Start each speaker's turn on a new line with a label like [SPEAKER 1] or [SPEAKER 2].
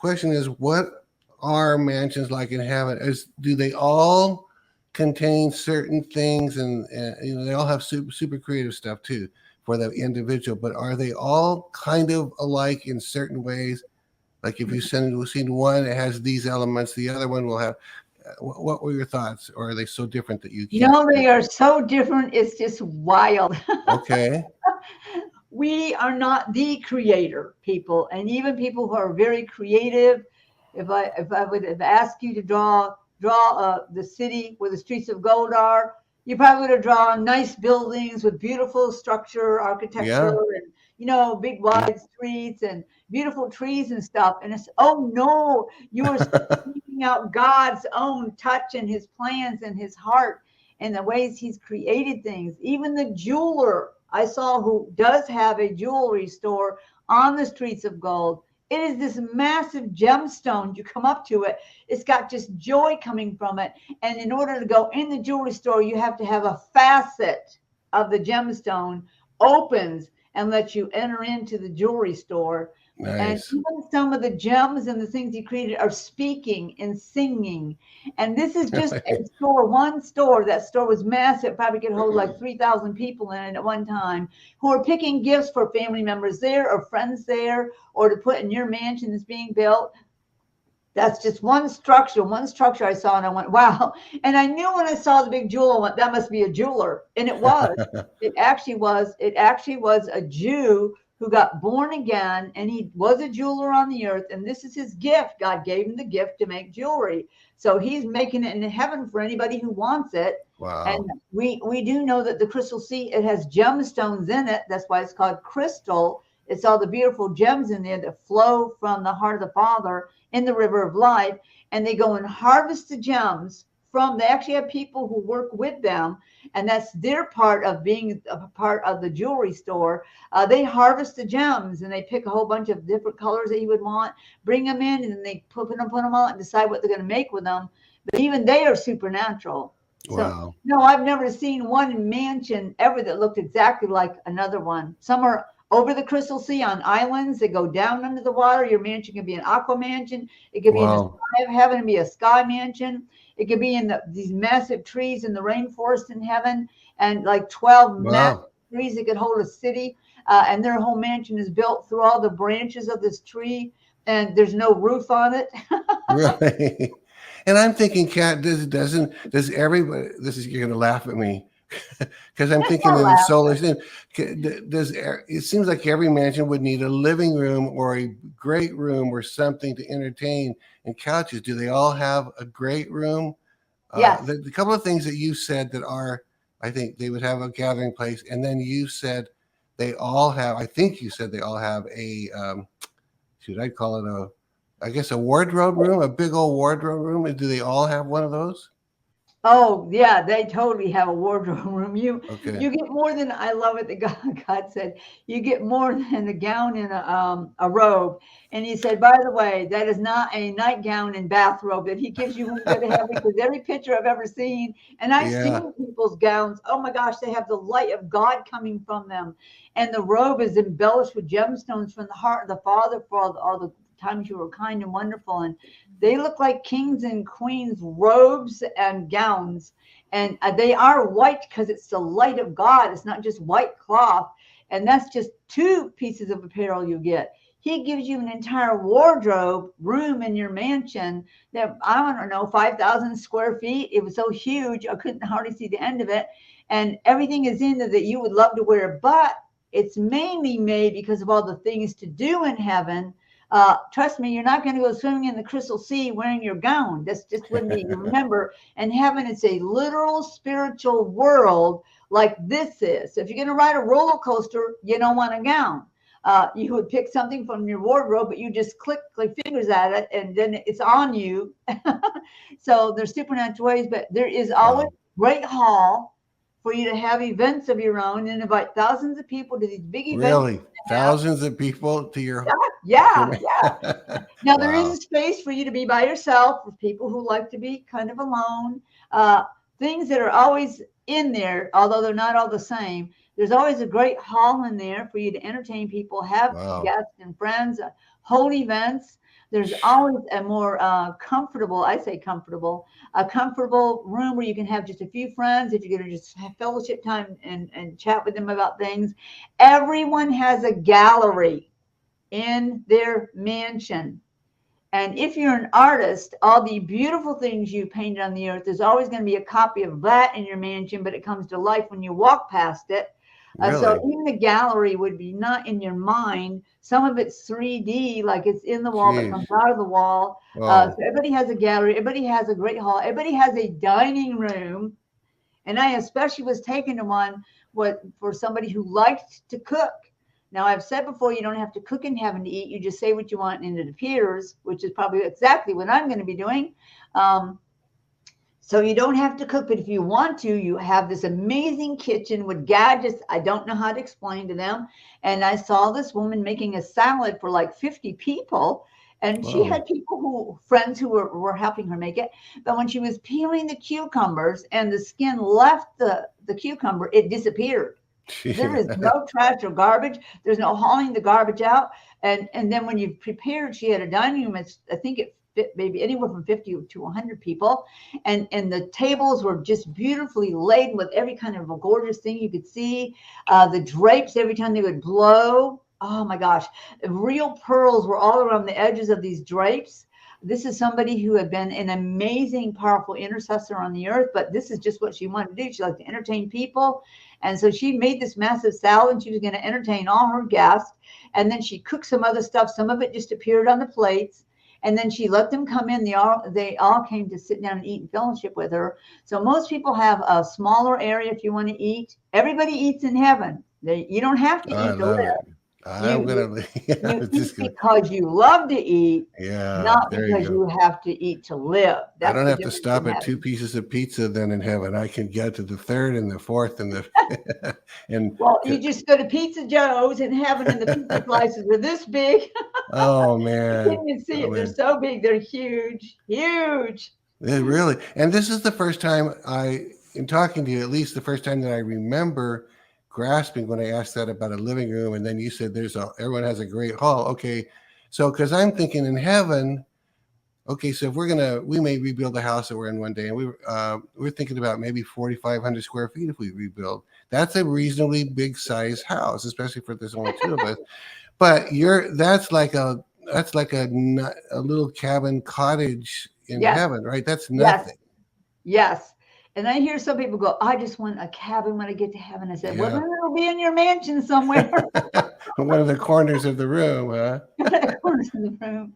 [SPEAKER 1] question is, what are mansions like in heaven? Do they all contain certain things, and they all have super creative stuff too for the individual, but are they all kind of alike in certain ways? Like if you've seen one, it has these elements, the other one will have. What were your thoughts? Or are they so different that you can't?
[SPEAKER 2] No, they are so different. It's just wild.
[SPEAKER 1] Okay.
[SPEAKER 2] We are not the creator people, and even people who are very creative. If I would have asked you to draw the city where the streets of gold are, you probably would have drawn nice buildings with beautiful structure, architecture,
[SPEAKER 1] Yeah.
[SPEAKER 2] and big wide streets and beautiful trees and stuff. And it's, oh no, you are speaking out God's own touch and His plans and His heart and the ways He's created things. Even the jeweler I saw, who does have a jewelry store on the streets of gold. It is this massive gemstone. You come up to it, it's got just joy coming from it. And in order to go in the jewelry store, you have to have a facet of the gemstone opens and lets you enter into the jewelry store.
[SPEAKER 1] Nice.
[SPEAKER 2] And even some of the gems and the things He created are speaking and singing. And this is just a store, one store. That store was massive, probably could hold like 3,000 people in it at one time, who are picking gifts for family members there or friends there, or to put in your mansion that's being built. That's just one structure I saw, and I went, wow. And I knew when I saw the big jewel, I went, that must be a jeweler. And it was. It actually was a Jew who got born again, and he was a jeweler on the earth. And this is his gift. God gave him the gift to make jewelry. So he's making it in heaven for anybody who wants it.
[SPEAKER 1] Wow.
[SPEAKER 2] And we do know that the crystal sea, it has gemstones in it. That's why it's called crystal. It's all the beautiful gems in there that flow from the heart of the Father in the river of life. And they go and harvest the gems they actually have people who work with them, and that's their part of being a part of the jewelry store. They harvest the gems, and they pick a whole bunch of different colors that you would want, bring them in, and then they put them on and decide what they're going to make with them. But even they are supernatural.
[SPEAKER 1] Wow.
[SPEAKER 2] So, no, I've never seen one mansion ever that looked exactly like another one. Some are over the crystal sea on islands that go down under the water. Your mansion can be an aqua mansion. It could be in the sky of heaven and be a sky mansion. It could be in these massive trees in the rainforest in heaven, and like 12 massive trees that could hold a city. And their whole mansion is built through all the branches of this tree, and there's no roof on it.
[SPEAKER 1] Right. And I'm thinking, Kat, does everybody? You're going to laugh at me because I'm thinking in the solar system. It seems like every mansion would need a living room or a great room or something to entertain, and couches. Do they all have a great room?
[SPEAKER 2] Yes.
[SPEAKER 1] The couple of things that you said that are, I think they would have a gathering place, and then you said they all have. I think you said they all have a. Should I call it a wardrobe room, a big old wardrobe room? Do they all have one of those?
[SPEAKER 2] Oh, yeah, they totally have a wardrobe room. You get more than, I love it, that God said, you get more than a gown and a robe. And He said, by the way, that is not a nightgown and bathrobe that He gives you when you go to heaven, because every picture I've ever seen, and I've seen people's gowns, oh my gosh, they have the light of God coming from them. And the robe is embellished with gemstones from the heart of the Father for all the times you were kind and wonderful, and they look like kings and queens robes and gowns, and they are white because it's the light of God. It's not just white cloth, and that's just 2 pieces of apparel you get. He gives you an entire wardrobe room in your mansion that, I don't know, 5,000 square feet. It was so huge I couldn't hardly see the end of it, and everything is in there that you would love to wear, but it's mainly made because of all the things to do in heaven. Trust me, you're not going to go swimming in the crystal sea wearing your gown. That's just wouldn't be. Remember, in heaven, it's a literal spiritual world like this is. So if you're going to ride a roller coaster, you don't want a gown. You would pick something from your wardrobe, but you just click like fingers at it, and then it's on you. So there's supernatural ways, but there is always a great hall for you to have events of your own and invite thousands of people to these big events.
[SPEAKER 1] Really? Thousands of people to your...
[SPEAKER 2] Yeah. Now, there is a space for you to be by yourself with people who like to be kind of alone. Things that are always in there, although they're not all the same. There's always a great hall in there for you to entertain people, have guests and friends, hold events. There's always a more comfortable, I say comfortable, a comfortable room where you can have just a few friends if you're going to just have fellowship time and chat with them about things. Everyone has a gallery in their mansion. And if you're an artist, all the beautiful things you painted on the earth, there's always going to be a copy of that in your mansion, but it comes to life when you walk past it.
[SPEAKER 1] Really?
[SPEAKER 2] So even the gallery would be not in your mind. Some of it's 3D, like it's in the wall, but comes out of the wall. So everybody has a gallery. Everybody has a great hall. Everybody has a dining room. And I especially was taken to one for somebody who liked to cook. Now, I've said before, you don't have to cook in heaven to eat. You just say what you want and it appears, which is probably exactly what I'm going to be doing. So you don't have to cook, but if you want to, you have this amazing kitchen with gadgets I don't know how to explain to them. And I saw this woman making a salad for like 50 people. And she had friends who were helping her make it. But when she was peeling the cucumbers and the skin left the cucumber, it disappeared. There is no trash or garbage. There's no hauling the garbage out. And then when you prepared, she had a dining room. I think it fit maybe anywhere from 50 to 100 people. And the tables were just beautifully laden with every kind of a gorgeous thing you could see. The drapes, every time they would blow, oh my gosh, real pearls were all around the edges of these drapes. This is somebody who had been an amazing, powerful intercessor on the earth, but this is just what she wanted to do. She liked to entertain people. And so she made this massive salad and she was going to entertain all her guests. And then she cooked some other stuff. Some of it just appeared on the plates. And then she let them come in. They all came to sit down and eat and fellowship with her. So most people have a smaller area if you want to eat. Everybody eats in heaven. You don't have to eat to live.
[SPEAKER 1] I'm gonna
[SPEAKER 2] eat because you love to eat, not because you have to eat to live.
[SPEAKER 1] I don't have to stop at 2 pieces of pizza then in heaven. I can get to the third and the fourth and the
[SPEAKER 2] well, you just go to Pizza Joe's in heaven and the pizza slices are this big.
[SPEAKER 1] Oh man.
[SPEAKER 2] You can see it. They're so big, they're huge.
[SPEAKER 1] Really. And this is the first time in talking to you, at least the first time that I remember grasping when I asked that about a living room, and then you said everyone has a great hall. Okay, so because I'm thinking in heaven, okay, so if we may rebuild the house that we're in one day, and we're thinking about maybe 4,500 square feet if we rebuild. That's a reasonably big size house, especially for there's only 2 of us. But that's like a little cabin cottage in heaven, right? That's nothing.
[SPEAKER 2] Yes. And I hear some people go, I just want a cabin when I get to heaven. I said, well, then it'll be in your mansion somewhere.
[SPEAKER 1] One of the corners of the room, huh?
[SPEAKER 2] One of the corners of the room.